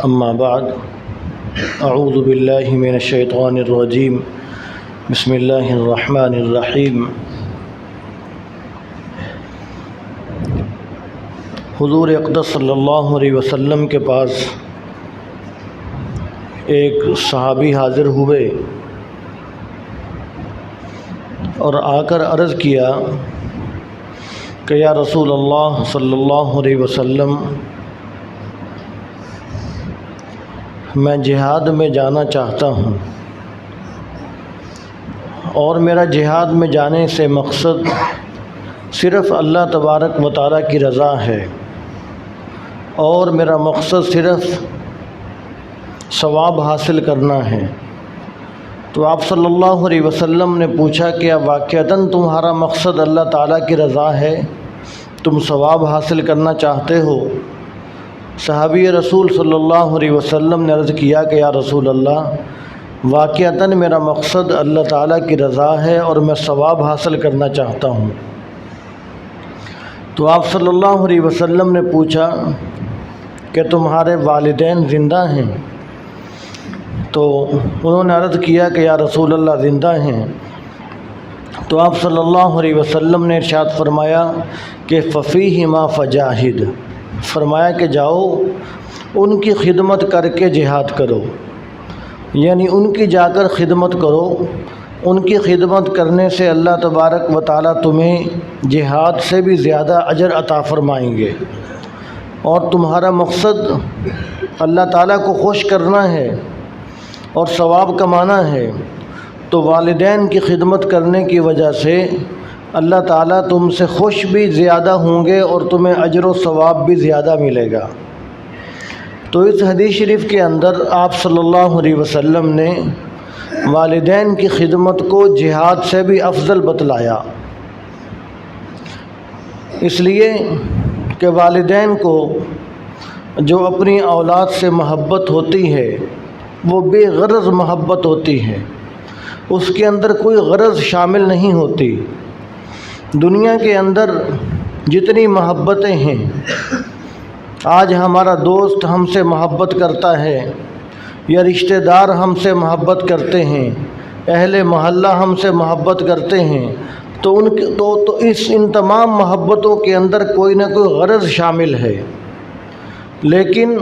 اما بعد اعوذ باللہ من الشیطان الرجیم بسم اللہ الرحمن الرحیم۔ حضور اقدس صلی اللہ علیہ وسلم کے پاس ایک صحابی حاضر ہوئے اور آ کر عرض کیا کہ یا رسول اللہ صلی اللہ علیہ وسلم، میں جہاد میں جانا چاہتا ہوں اور میرا جہاد میں جانے سے مقصد صرف اللہ تبارک و تعالیٰ کی رضا ہے اور میرا مقصد صرف ثواب حاصل کرنا ہے۔ تو آپ صلی اللہ علیہ وسلم نے پوچھا کہ اب واقعتاً تمہارا مقصد اللہ تعالیٰ کی رضا ہے، تم ثواب حاصل کرنا چاہتے ہو؟ صحابی رسول صلی اللہ علیہ وسلم نے عرض کیا کہ یا رسول اللہ، واقعتاً میرا مقصد اللہ تعالیٰ کی رضا ہے اور میں ثواب حاصل کرنا چاہتا ہوں۔ تو آپ صلی اللہ علیہ وسلم نے پوچھا کہ تمہارے والدین زندہ ہیں؟ تو انہوں نے عرض کیا کہ یا رسول اللہ زندہ ہیں۔ تو آپ صلی اللہ علیہ وسلم نے ارشاد فرمایا کہ فَفِيهِمَا فَجَاهِدْ، فرمایا کہ جاؤ ان کی خدمت کر کے جہاد کرو، یعنی ان کی جا کر خدمت کرو۔ ان کی خدمت کرنے سے اللہ تبارک و تعالیٰ تمہیں جہاد سے بھی زیادہ اجر عطا فرمائیں گے، اور تمہارا مقصد اللہ تعالیٰ کو خوش کرنا ہے اور ثواب کمانا ہے، تو والدین کی خدمت کرنے کی وجہ سے اللہ تعالیٰ تم سے خوش بھی زیادہ ہوں گے اور تمہیں اجر و ثواب بھی زیادہ ملے گا۔ تو اس حدیث شریف کے اندر آپ صلی اللہ علیہ وسلم نے والدین کی خدمت کو جہاد سے بھی افضل بتلایا، اس لیے کہ والدین کو جو اپنی اولاد سے محبت ہوتی ہے وہ بے غرض محبت ہوتی ہے، اس کے اندر کوئی غرض شامل نہیں ہوتی۔ دنیا کے اندر جتنی محبتیں ہیں، آج ہمارا دوست ہم سے محبت کرتا ہے یا رشتہ دار ہم سے محبت کرتے ہیں، اہل محلہ ہم سے محبت کرتے ہیں، تو ان تمام محبتوں کے اندر کوئی نہ کوئی غرض شامل ہے۔ لیکن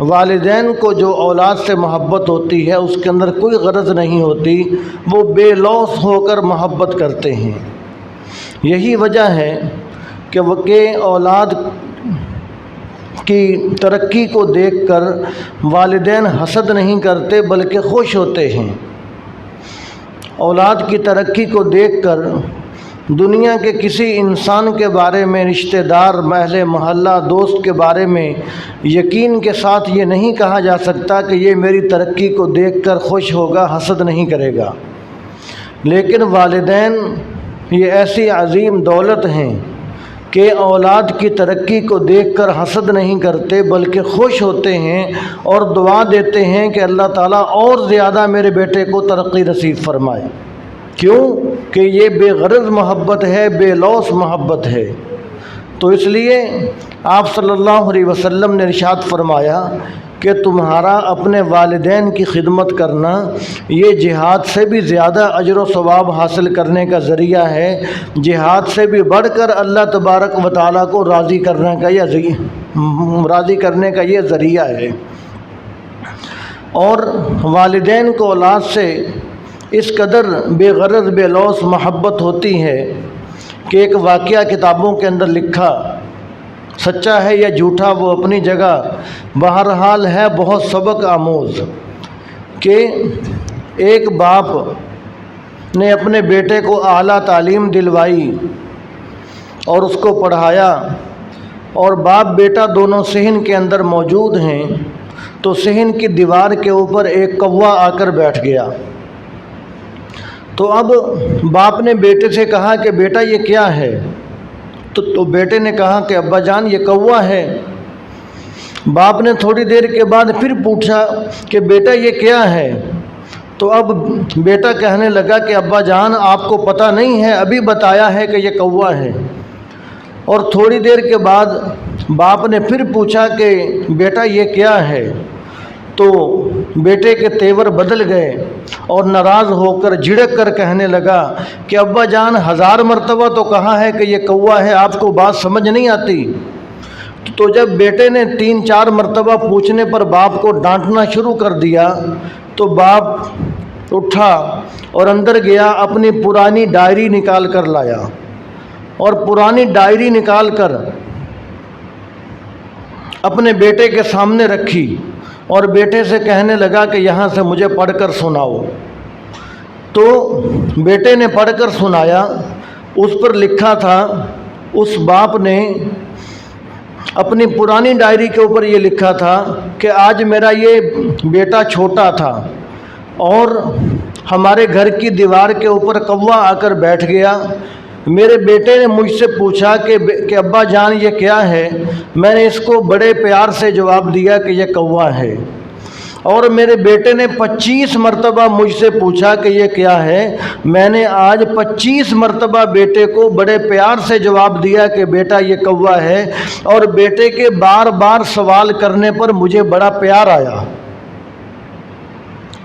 والدین کو جو اولاد سے محبت ہوتی ہے اس کے اندر کوئی غرض نہیں ہوتی، وہ بے لوث ہو کر محبت کرتے ہیں۔ یہی وجہ ہے کہ وہ اولاد کی ترقی کو دیکھ کر والدین حسد نہیں کرتے بلکہ خوش ہوتے ہیں۔ اولاد کی ترقی کو دیکھ کر دنیا کے کسی انسان کے بارے میں، رشتہ دار، اہل محلہ، دوست کے بارے میں یقین کے ساتھ یہ نہیں کہا جا سکتا کہ یہ میری ترقی کو دیکھ کر خوش ہوگا، حسد نہیں کرے گا۔ لیکن والدین یہ ایسی عظیم دولت ہیں کہ اولاد کی ترقی کو دیکھ کر حسد نہیں کرتے بلکہ خوش ہوتے ہیں اور دعا دیتے ہیں کہ اللہ تعالیٰ اور زیادہ میرے بیٹے کو ترقی نصیب فرمائے۔ کیوں کہ یہ بے غرض محبت ہے، بے لوث محبت ہے۔ تو اس لیے آپ صلی اللہ علیہ وسلم نے ارشاد فرمایا کہ تمہارا اپنے والدین کی خدمت کرنا یہ جہاد سے بھی زیادہ اجر و ثواب حاصل کرنے کا ذریعہ ہے، جہاد سے بھی بڑھ کر اللہ تبارک و تعالیٰ کو راضی کرنے کا یہ ذریعہ ہے۔ اور والدین کو اولاد سے اس قدر بے غرض بے لوث محبت ہوتی ہے کہ ایک واقعہ کتابوں کے اندر لکھا، سچا ہے یا جھوٹا وہ اپنی جگہ، بہرحال ہے بہت سبق آموز، کہ ایک باپ نے اپنے بیٹے کو اعلیٰ تعلیم دلوائی اور اس کو پڑھایا، اور باپ بیٹا دونوں صحن کے اندر موجود ہیں، تو صحن کی دیوار کے اوپر ایک کوا آ کر بیٹھ گیا۔ تو اب باپ نے بیٹے سے کہا کہ بیٹا یہ کیا ہے؟ تو بیٹے نے کہا کہ ابا جان یہ کوا ہے۔ باپ نے تھوڑی دیر کے بعد پھر پوچھا کہ بیٹا یہ کیا ہے؟ تو اب بیٹا کہنے لگا کہ ابا جان آپ کو پتہ نہیں ہے، ابھی بتایا ہے کہ یہ کوا ہے۔ اور تھوڑی دیر کے بعد باپ نے پھر پوچھا کہ بیٹا یہ کیا ہے؟ تو بیٹے کے تیور بدل گئے اور ناراض ہو کر جھڑک کر کہنے لگا کہ ابا جان 1000 مرتبہ تو کہا ہے کہ یہ کوا ہے، آپ کو بات سمجھ نہیں آتی؟ تو جب بیٹے نے 3-4 مرتبہ پوچھنے پر باپ کو ڈانٹنا شروع کر دیا تو باپ اٹھا اور اندر گیا، اپنی پرانی ڈائری نکال کر لایا اور پرانی ڈائری نکال کر اپنے بیٹے کے سامنے رکھی اور بیٹے سے کہنے لگا کہ یہاں سے مجھے پڑھ کر سناؤ۔ تو بیٹے نے پڑھ کر سنایا۔ اس پر لکھا تھا، اس باپ نے اپنی پرانی ڈائری کے اوپر یہ لکھا تھا کہ آج میرا یہ بیٹا چھوٹا تھا اور ہمارے گھر کی دیوار کے اوپر کوا آ کر بیٹھ گیا۔ میرے بیٹے نے مجھ سے پوچھا کہ ابا جان یہ کیا ہے؟ میں نے اس کو بڑے پیار سے جواب دیا کہ یہ کوا ہے، اور میرے بیٹے نے 25 مرتبہ مجھ سے پوچھا کہ یہ کیا ہے۔ میں نے آج 25 مرتبہ بیٹے کو بڑے پیار سے جواب دیا کہ بیٹا یہ کوا ہے، اور بیٹے کے بار بار سوال کرنے پر مجھے بڑا پیار آیا۔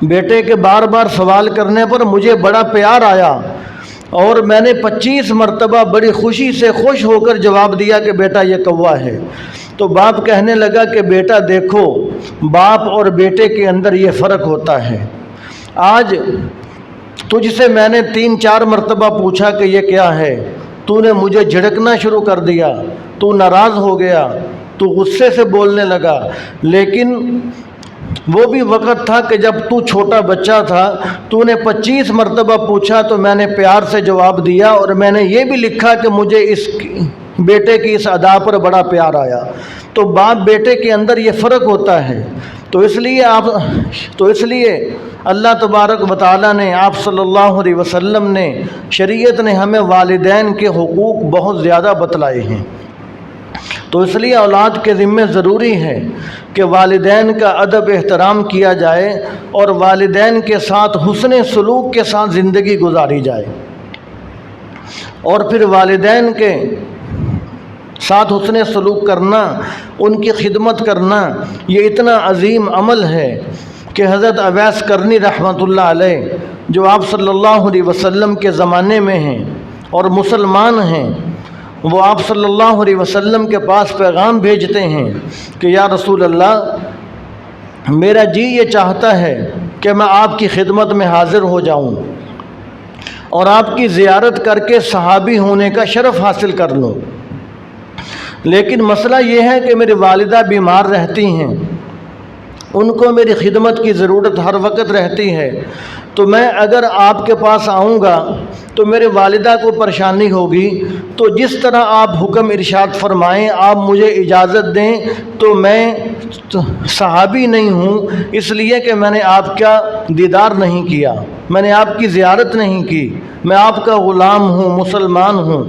بیٹے کے بار بار سوال کرنے پر مجھے بڑا پیار آیا اور میں نے 25 مرتبہ بڑی خوشی سے خوش ہو کر جواب دیا کہ بیٹا یہ کوا ہے۔ تو باپ کہنے لگا کہ بیٹا دیکھو، باپ اور بیٹے کے اندر یہ فرق ہوتا ہے۔ آج تجھ سے میں نے 3-4 مرتبہ پوچھا کہ یہ کیا ہے، تو نے مجھے جھڑکنا شروع کر دیا، تو ناراض ہو گیا، تو غصے سے بولنے لگا۔ لیکن وہ بھی وقت تھا کہ جب تو چھوٹا بچہ تھا، تو نے 25 مرتبہ پوچھا تو میں نے پیار سے جواب دیا، اور میں نے یہ بھی لکھا کہ مجھے اس بیٹے کی اس ادا پر بڑا پیار آیا۔ تو باپ بیٹے کے اندر یہ فرق ہوتا ہے۔ تو اس لیے اللہ تبارک و تعالیٰ نے، آپ صلی اللہ علیہ وسلم نے، شریعت نے ہمیں والدین کے حقوق بہت زیادہ بتلائے ہیں۔ تو اس لیے اولاد کے ذمہ ضروری ہے کہ والدین کا ادب احترام کیا جائے اور والدین کے ساتھ حسن سلوک کے ساتھ زندگی گزاری جائے، اور پھر والدین کے ساتھ حسن سلوک کرنا، ان کی خدمت کرنا، یہ اتنا عظیم عمل ہے کہ حضرت اویس کرنی رحمۃ اللہ علیہ، جو آپ صلی اللہ علیہ وسلم کے زمانے میں ہیں اور مسلمان ہیں، وہ آپ صلی اللہ علیہ وسلم کے پاس پیغام بھیجتے ہیں کہ یا رسول اللہ، میرا جی یہ چاہتا ہے کہ میں آپ کی خدمت میں حاضر ہو جاؤں اور آپ کی زیارت کر کے صحابی ہونے کا شرف حاصل کر لوں، لیکن مسئلہ یہ ہے کہ میری والدہ بیمار رہتی ہیں، ان کو میری خدمت کی ضرورت ہر وقت رہتی ہے، تو میں اگر آپ کے پاس آؤں گا تو میرے والدہ کو پریشانی ہوگی، تو جس طرح آپ حکم ارشاد فرمائیں، آپ مجھے اجازت دیں، تو میں صحابی نہیں ہوں اس لیے کہ میں نے آپ کا دیدار نہیں کیا، میں نے آپ کی زیارت نہیں کی، میں آپ کا غلام ہوں، مسلمان ہوں۔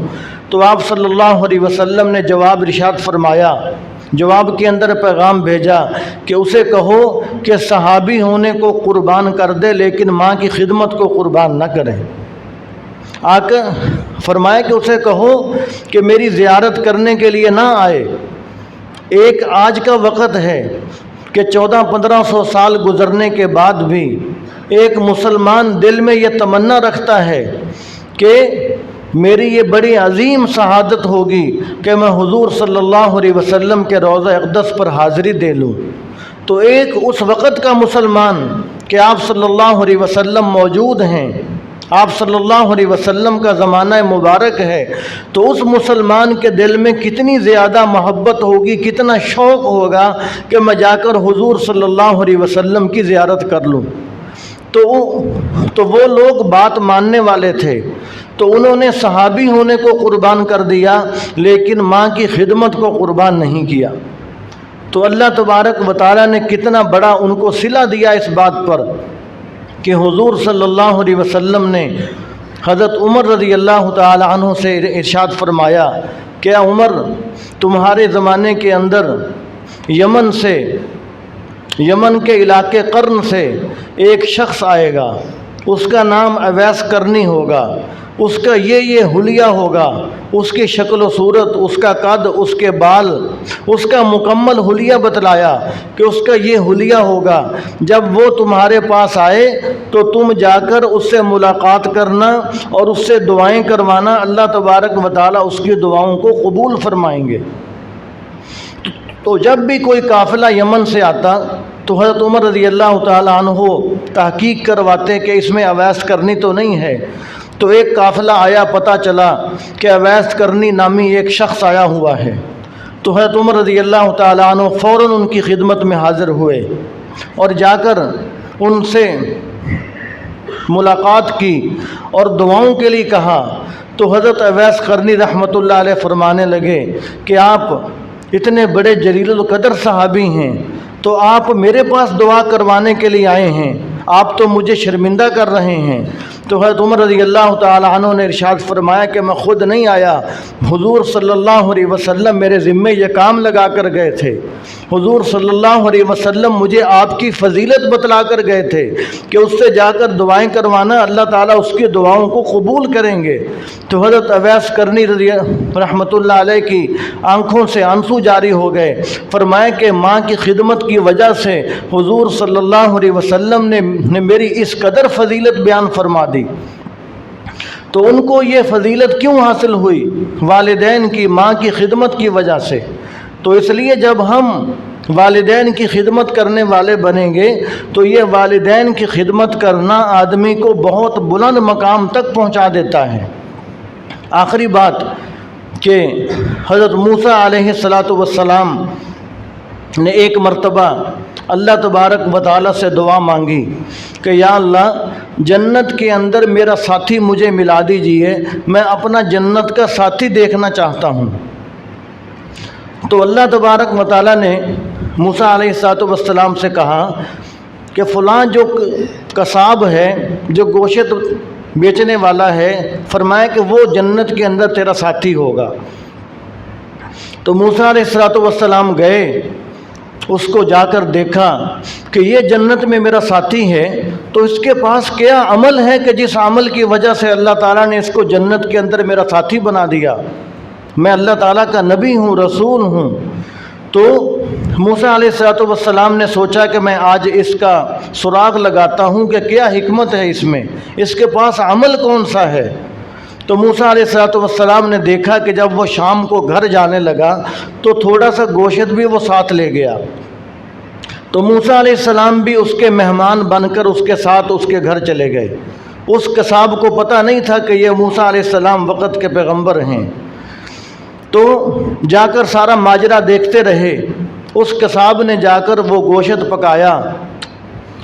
تو آپ صلی اللہ علیہ وسلم نے جواب ارشاد فرمایا، جواب کے اندر پیغام بھیجا کہ اسے کہو کہ صحابی ہونے کو قربان کر دے لیکن ماں کی خدمت کو قربان نہ کرے۔ آقا فرمایا کہ اسے کہو کہ میری زیارت کرنے کے لیے نہ آئے۔ ایک آج کا وقت ہے کہ 1400-1500 سال گزرنے کے بعد بھی ایک مسلمان دل میں یہ تمنا رکھتا ہے کہ میری یہ بڑی عظیم شہادت ہوگی کہ میں حضور صلی اللہ علیہ وسلم کے روضہ اقدس پر حاضری دے لوں۔ تو ایک اس وقت کا مسلمان کہ آپ صلی اللہ علیہ وسلم موجود ہیں، آپ صلی اللہ علیہ وسلم کا زمانہ مبارک ہے، تو اس مسلمان کے دل میں کتنی زیادہ محبت ہوگی، کتنا شوق ہوگا کہ میں جا کر حضور صلی اللہ علیہ وسلم کی زیارت کر لوں۔ تو وہ لوگ بات ماننے والے تھے، تو انہوں نے صحابی ہونے کو قربان کر دیا لیکن ماں کی خدمت کو قربان نہیں کیا۔ تو اللہ تبارک و تعالیٰ نے کتنا بڑا ان کو صلہ دیا اس بات پر کہ حضور صلی اللہ علیہ وسلم نے حضرت عمر رضی اللہ تعالی عنہ سے ارشاد فرمایا کہ عمر، تمہارے زمانے کے اندر یمن کے علاقے قرن سے ایک شخص آئے گا، اس کا نام اویس کرنی ہوگا، اس کا یہ حلیہ ہوگا، اس کی شکل و صورت، اس کا قد، اس کے بال، اس کا مکمل حلیہ بتلایا کہ اس کا یہ حلیہ ہوگا۔ جب وہ تمہارے پاس آئے تو تم جا کر اس سے ملاقات کرنا اور اس سے دعائیں کروانا، اللہ تبارک و تعالیٰ اس کی دعاؤں کو قبول فرمائیں گے۔ تو جب بھی کوئی قافلہ یمن سے آتا تو حضرت عمر رضی اللہ تعالیٰ عنہ تحقیق کرواتے کہ اس میں اویس کرنی تو نہیں ہے۔ تو ایک قافلہ آیا، پتہ چلا کہ اویس کرنی نامی ایک شخص آیا ہوا ہے۔ تو حضرت عمر رضی اللہ تعالیٰ عنہ فوراً ان کی خدمت میں حاضر ہوئے اور جا کر ان سے ملاقات کی اور دعاؤں کے لیے کہا۔ تو حضرت اویس قرنی رحمۃ اللہ علیہ فرمانے لگے کہ آپ اتنے بڑے جلیل القدر صحابی ہیں تو آپ میرے پاس دعا کروانے کے لیے آئے ہیں، آپ تو مجھے شرمندہ کر رہے ہیں۔ تو حضرت عمر رضی اللہ تعالی عنہ نے ارشاد فرمایا کہ میں خود نہیں آیا، حضور صلی اللہ علیہ وسلم میرے ذمے یہ کام لگا کر گئے تھے۔ حضور صلی اللہ علیہ وسلم مجھے آپ کی فضیلت بتلا کر گئے تھے کہ اس سے جا کر دعائیں کروانا، اللہ تعالیٰ اس کی دعاؤں کو قبول کریں گے۔ تو حضرت اویس قرنی رحمۃ اللہ علیہ کی آنکھوں سے آنسو جاری ہو گئے۔ فرمایا کہ ماں کی خدمت کی وجہ سے حضور صلی اللہ علیہ وسلم نے میری اس قدر فضیلت بیان فرما دی۔ تو ان کو یہ فضیلت کیوں حاصل ہوئی؟ والدین کی، ماں کی خدمت کی وجہ سے۔ تو اس لیے جب ہم والدین کی خدمت کرنے والے بنیں گے تو یہ والدین کی خدمت کرنا آدمی کو بہت بلند مقام تک پہنچا دیتا ہے۔ آخری بات کہ حضرت موسیٰ علیہ السلام نے ایک مرتبہ اللہ تبارک و تعالیٰ سے دعا مانگی کہ یا اللہ جنت کے اندر میرا ساتھی مجھے ملا دیجئے، میں اپنا جنت کا ساتھی دیکھنا چاہتا ہوں۔ تو اللہ تبارک و تعالیٰ نے موسیٰ علیہ السلام سے کہا کہ فلاں جو قصاب ہے، جو گوشت بیچنے والا ہے، فرمایا کہ وہ جنت کے اندر تیرا ساتھی ہوگا۔ تو موسیٰ علیہ السلام گئے، اس کو جا کر دیکھا کہ یہ جنت میں میرا ساتھی ہے، تو اس کے پاس کیا عمل ہے کہ جس عمل کی وجہ سے اللہ تعالیٰ نے اس کو جنت کے اندر میرا ساتھی بنا دیا۔ میں اللہ تعالیٰ کا نبی ہوں، رسول ہوں۔ تو موسیٰ علیہ السلام نے سوچا کہ میں آج اس کا سراغ لگاتا ہوں کہ کیا حکمت ہے اس میں، اس کے پاس عمل کون سا ہے۔ تو موسیٰ علیہ السلام نے دیکھا کہ جب وہ شام کو گھر جانے لگا تو تھوڑا سا گوشت بھی وہ ساتھ لے گیا۔ تو موسیٰ علیہ السلام بھی اس کے مہمان بن کر اس کے ساتھ اس کے گھر چلے گئے۔ اس قصاب کو پتہ نہیں تھا کہ یہ موسیٰ علیہ السلام وقت کے پیغمبر ہیں۔ تو جا کر سارا ماجرا دیکھتے رہے۔ اس قصاب نے جا کر وہ گوشت پکایا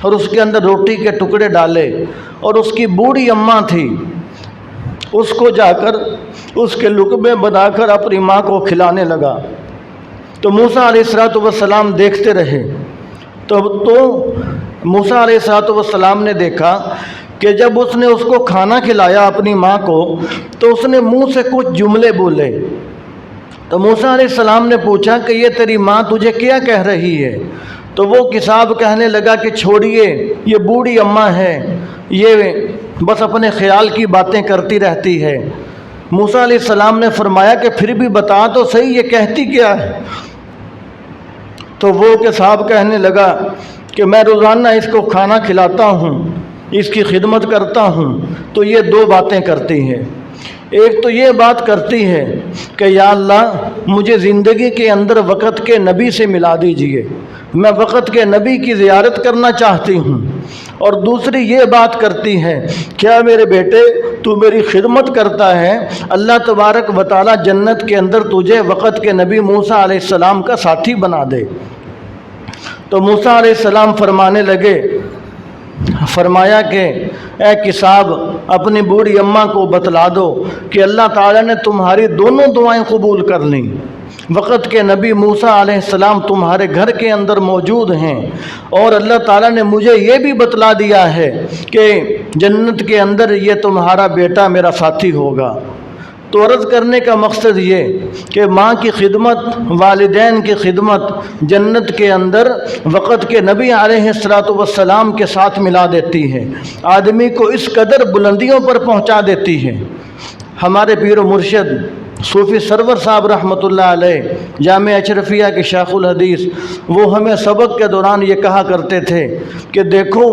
اور اس کے اندر روٹی کے ٹکڑے ڈالے، اور اس کی بوڑھی اماں تھی، اس کو جا کر اس کے لقمے بنا کر اپنی ماں کو کھلانے لگا۔ تو موسیٰ علیہ السلام دیکھتے رہے۔ تو موسیٰ علیہ السلام نے دیکھا کہ جب اس نے اس کو کھانا کھلایا اپنی ماں کو، تو اس نے منہ سے کچھ جملے بولے۔ تو موسیٰ علیہ السلام نے پوچھا کہ یہ تیری ماں تجھے کیا کہہ رہی ہے؟ تو وہ قصاب کہنے لگا کہ چھوڑیے، یہ بوڑھی اماں ہے، یہ بس اپنے خیال کی باتیں کرتی رہتی ہے۔ موسیٰ علیہ السلام نے فرمایا کہ پھر بھی بتا تو صحیح یہ کہتی کیا ہے؟ تو وہ قصاب کہنے لگا کہ میں روزانہ اس کو کھانا کھلاتا ہوں، اس کی خدمت کرتا ہوں، تو یہ دو باتیں کرتی ہے۔ ایک تو یہ بات کرتی ہے کہ یا اللہ مجھے زندگی کے اندر وقت کے نبی سے ملا دیجئے، میں وقت کے نبی کی زیارت کرنا چاہتی ہوں۔ اور دوسری یہ بات کرتی ہے کیا میرے بیٹے تو میری خدمت کرتا ہے، اللہ تبارک و تعالیٰ جنت کے اندر تجھے وقت کے نبی موسیٰ علیہ السلام کا ساتھی بنا دے۔ تو موسیٰ علیہ السلام فرمانے لگے، فرمایا کہ اے قصاب اپنی بوڑھی اماں کو بتلا دو کہ اللہ تعالیٰ نے تمہاری دونوں دعائیں قبول کر لیں۔ وقت کے نبی موسیٰ علیہ السلام تمہارے گھر کے اندر موجود ہیں، اور اللہ تعالیٰ نے مجھے یہ بھی بتلا دیا ہے کہ جنت کے اندر یہ تمہارا بیٹا میرا ساتھی ہوگا۔ تو عرض کرنے کا مقصد یہ کہ ماں کی خدمت، والدین کی خدمت جنت کے اندر وقت کے نبی علیہ السلام کے ساتھ ملا دیتی ہے، آدمی کو اس قدر بلندیوں پر پہنچا دیتی ہے۔ ہمارے پیر و مرشد صوفی سرور صاحب رحمۃ اللہ علیہ جامعہ اشرفیہ کے شیخ الحدیث، وہ ہمیں سبق کے دوران یہ کہا کرتے تھے کہ دیکھو،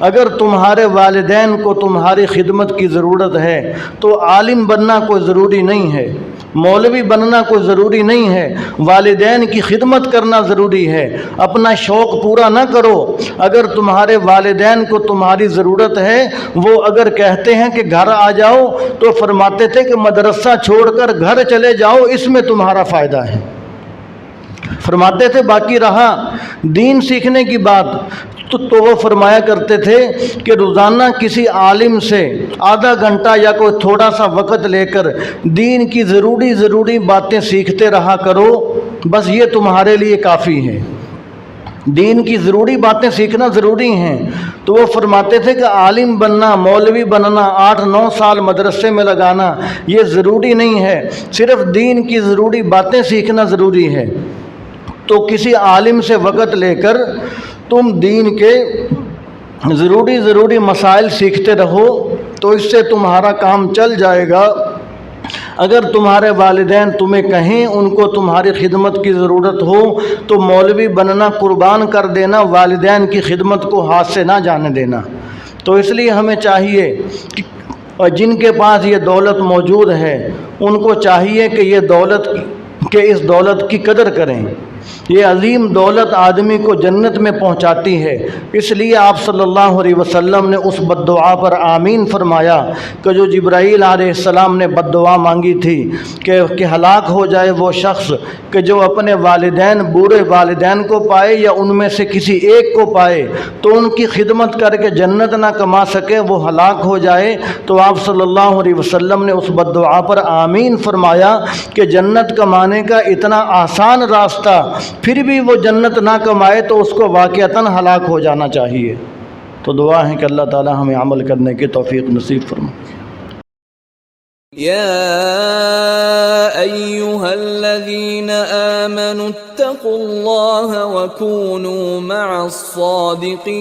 اگر تمہارے والدین کو تمہاری خدمت کی ضرورت ہے تو عالم بننا کوئی ضروری نہیں ہے، مولوی بننا کوئی ضروری نہیں ہے، والدین کی خدمت کرنا ضروری ہے۔ اپنا شوق پورا نہ کرو، اگر تمہارے والدین کو تمہاری ضرورت ہے، وہ اگر کہتے ہیں کہ گھر آ جاؤ تو فرماتے تھے کہ مدرسہ چھوڑ کر گھر چلے جاؤ، اس میں تمہارا فائدہ ہے، فرماتے تھے۔ باقی رہا دین سیکھنے کی بات تو وہ فرمایا کرتے تھے کہ روزانہ کسی عالم سے آدھا گھنٹہ یا کوئی تھوڑا سا وقت لے کر دین کی ضروری باتیں سیکھتے رہا کرو، بس یہ تمہارے لیے کافی ہے۔ دین کی ضروری باتیں سیکھنا ضروری ہیں۔ تو وہ فرماتے تھے کہ عالم بننا، مولوی بننا، 8-9 سال مدرسے میں لگانا یہ ضروری نہیں ہے، صرف دین کی ضروری باتیں سیکھنا ضروری ہے۔ تو کسی عالم سے وقت لے کر تم دین کے ضروری مسائل سیکھتے رہو تو اس سے تمہارا کام چل جائے گا۔ اگر تمہارے والدین تمہیں کہیں ان کو تمہاری خدمت کی ضرورت ہو تو مولوی بننا قربان کر دینا، والدین کی خدمت کو ہاتھ سے نہ جانے دینا۔ تو اس لیے ہمیں چاہیے کہ اور جن کے پاس یہ دولت موجود ہے ان کو چاہیے کہ اس دولت کی قدر کریں۔ یہ عظیم دولت آدمی کو جنت میں پہنچاتی ہے، اس لیے آپ صلی اللہ علیہ وسلم نے اس بد دعا پر آمین فرمایا کہ جو جبرائیل علیہ السلام نے بد دعا مانگی تھی کہ ہلاک ہو جائے وہ شخص کہ جو اپنے والدین، بوڑھے والدین کو پائے یا ان میں سے کسی ایک کو پائے تو ان کی خدمت کر کے جنت نہ کما سکے، وہ ہلاک ہو جائے۔ تو آپ صلی اللہ علیہ وسلم نے اس بد دعا پر آمین فرمایا کہ جنت کمانے کا اتنا آسان راستہ پھر بھی وہ جنت نہ کمائے تو اس کو واقعتاً ہلاک ہو جانا چاہیے۔ تو دعا ہے کہ اللہ تعالی ہمیں عمل کرنے کی توفیق نصیب فرمائے۔ يا أيها الذين آمنوا اتقوا الله وكونوا مع الصادقين